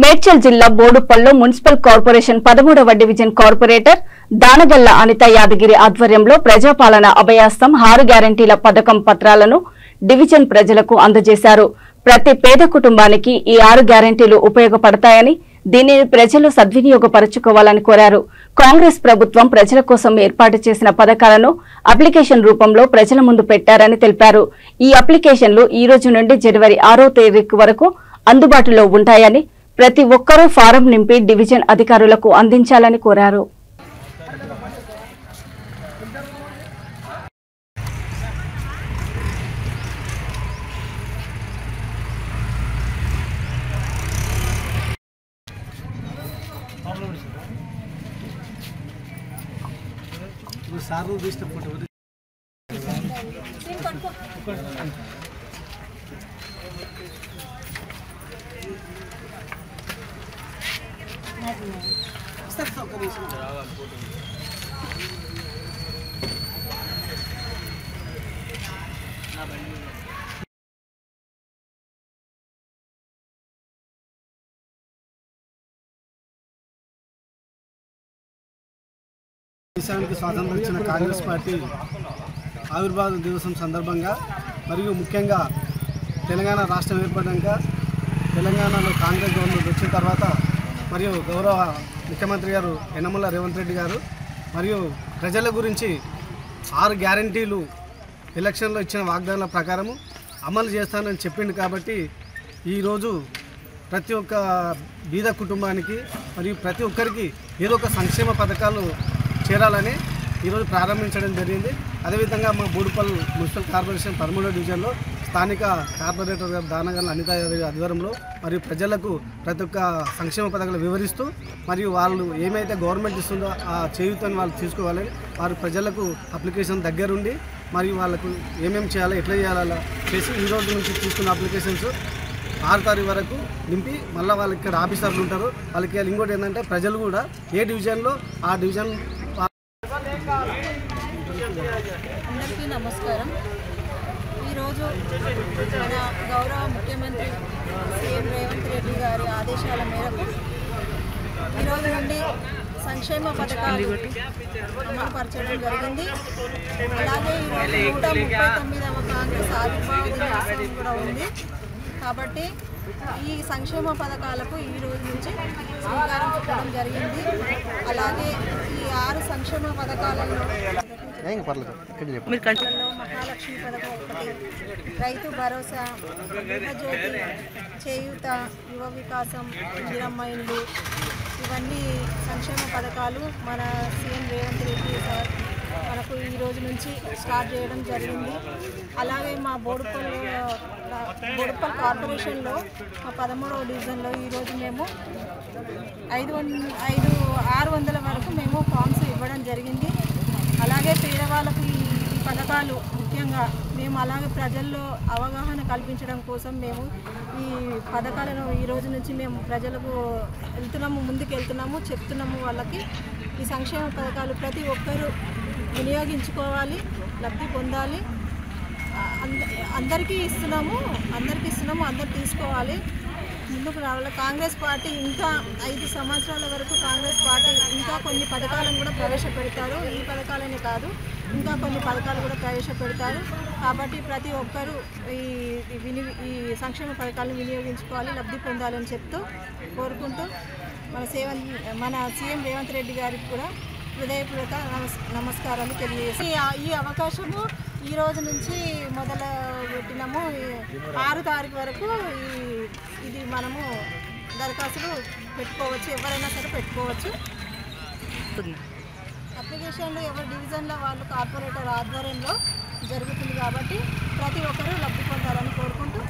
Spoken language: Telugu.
మేడ్చల్ జిల్లా బోడుపల్లో మున్సిపల్ కార్పొరేషన్ 13వ డివిజన్ కార్పొరేటర్ దానగల్ల అనిత యాదగిరి ఆధ్వర్యంలో ప్రజాపాలన అభయాస్తం 6 గ్యారంటీల పథకం పత్రాలను డివిజన్ ప్రజలకు అందజేశారు. ప్రతి పేద కుటుంబానికి ఈ 6 గ్యారంటీలు ఉపయోగపడతాయని, దీనిని ప్రజలు సద్వినియోగపరచుకోవాలని కోరారు. కాంగ్రెస్ ప్రభుత్వం ప్రజల కోసం ఏర్పాటు చేసిన పథకాలను అప్లికేషన్ రూపంలో ప్రజల ముందు పెట్టారని తెలిపారు. ఈ అప్లికేషన్లు ఈ రోజు నుండి జనవరి 6వ తేదీ వరకు అందుబాటులో ఉంటాయని, ప్రతి ఒక్కరూ ఫారం నింపి డివిజన్ అధికారులకు అందించాలని కోరారు. దేశానికి స్వాతంత్రం ఇచ్చిన కాంగ్రెస్ పార్టీ ఆవిర్భావ దివసం సందర్భంగా మరియు ముఖ్యంగా తెలంగాణ రాష్ట్రం ఏర్పడ్డాక తెలంగాణలో కాంగ్రెస్ గవర్నమెంట్ వచ్చిన తర్వాత మరియు గౌరవ ముఖ్యమంత్రి గారు యనమల రేవంత్ రెడ్డి గారు మరియు ప్రజల గురించి 6 గ్యారంటీలు ఎలక్షన్లో ఇచ్చిన వాగ్దానాల ప్రకారము అమలు చేస్తానని చెప్పిండు. కాబట్టి ఈరోజు ప్రతి ఒక్క బీద కుటుంబానికి మరియు ప్రతి ఒక్కరికి ఏదో ఒక సంక్షేమ పథకాలు చేరాలని ఈరోజు ప్రారంభించడం జరిగింది. అదేవిధంగా మా బోడుపల్ మున్సిపల్ కార్పొరేషన్ 13వ డివిజన్లో స్థానిక కార్పొరేటర్ గారు దానగల్ల అనిత ఆధ్వర్యంలో మరియు ప్రజలకు ప్రతి ఒక్క సంక్షేమ పథకాలు వివరిస్తూ మరియు వాళ్ళు ఏమైతే గవర్నమెంట్ ఇస్తుందో ఆ చేయూతని వాళ్ళు తీసుకోవాలని వారు ప్రజలకు అప్లికేషన్ దగ్గరుండి మరియు వాళ్ళకు ఏమేమి చేయాలో ఎట్లా చేయాలో చేసి ఈ రోజు నుంచి తీసుకున్న అప్లికేషన్స్ 6 తారీఖు వరకు నింపి మళ్ళీ వాళ్ళకి ఇక్కడ ఆఫీసర్లు ఉంటారు. వాళ్ళకి ఇంకోటి ఏంటంటే ప్రజలు కూడా ఏ డివిజన్లో ఆ డివిజన్. అందరికీ నమస్కారం. ఈరోజు మన గౌరవ ముఖ్యమంత్రి సీఎం రేవంత్ రెడ్డి గారి ఆదేశాల మేరకు ఈరోజు నుండి సంక్షేమ పథకాలు అమలుపరచడం జరిగింది. అలాగే ఈరోజు 139వ కాంగ్రెస్ ఆవిర్భావ దినోత్సవం కూడా ఉంది. కాబట్టి ఈ సంక్షేమ పథకాలకు ఈ రోజు నుంచి శ్రీకారం చుట్టడం జరిగింది. అలాగే ఈ 6 సంక్షేమ పథకాలలో మహాలక్ష్మి పథకం ఒకటి, రైతు భరోసా, జ్యోతి, చేయూత, యువ వికాసం, ఇందిరమ్మ ఇల్లు, ఇవన్నీ సంక్షేమ పథకాలు మన సీఎం రేవంత్ రెడ్డి సార్ మనకు ఈ రోజు నుంచి స్టార్ట్ చేయడం జరిగింది. అలాగే మా బోడుపల్ కార్పొరేషన్లో మా 13వ డివిజన్లో ఈరోజు మేము 600 వరకు మేము ఫామ్స్ ఇవ్వడం జరిగింది. అలాగే పేదవాళ్ళకు ఈ పథకాలు ముఖ్యంగా మేము అలాగే ప్రజల్లో అవగాహన కల్పించడం కోసం మేము ఈ పథకాలను ఈ రోజు నుంచి మేము ప్రజలకు ముందుకు వెళ్తున్నాము, చెప్తున్నాము. వాళ్ళకి ఈ సంక్షేమ పథకాలు ప్రతి ఒక్కరూ వినియోగించుకోవాలి, లబ్ధి పొందాలి. అందరికీ ఇస్తున్నాము, అందరు తీసుకోవాలి, ముందుకు రావాలి. కాంగ్రెస్ పార్టీ ఇంకా 5 సంవత్సరాల వరకు కాంగ్రెస్ పార్టీ ఇంకా కొన్ని పథకాలను కూడా ప్రవేశపెడతారు. ఈ పథకాలనే కాదు, ఇంకా కొన్ని పథకాలు కూడా ప్రవేశపెడతారు. కాబట్టి ప్రతి ఒక్కరూ ఈ సంక్షేమ పథకాలను వినియోగించుకోవాలి, లబ్ధి పొందాలని చెప్తూ కోరుకుంటూ మన సీఎం రేవంత్ రెడ్డి గారికి కూడా హృదయపూర్వక నమస్కారాలు తెలియజేసి ఈ అవకాశము ఈ రోజు నుంచి మొదలు పెట్టినాము. 6 తారీఖు వరకు ఇది మనము దరఖాస్తులు పెట్టుకోవచ్చు, ఎవరైనా సరే పెట్టుకోవచ్చు. అప్లికేషన్లు ఎవరి డివిజన్లో వాళ్ళు కార్పొరేటర్ ఆధ్వర్యంలో జరుగుతుంది. కాబట్టి ప్రతి ఒక్కరూ లబ్ధి పొందాలని కోరుకుంటూ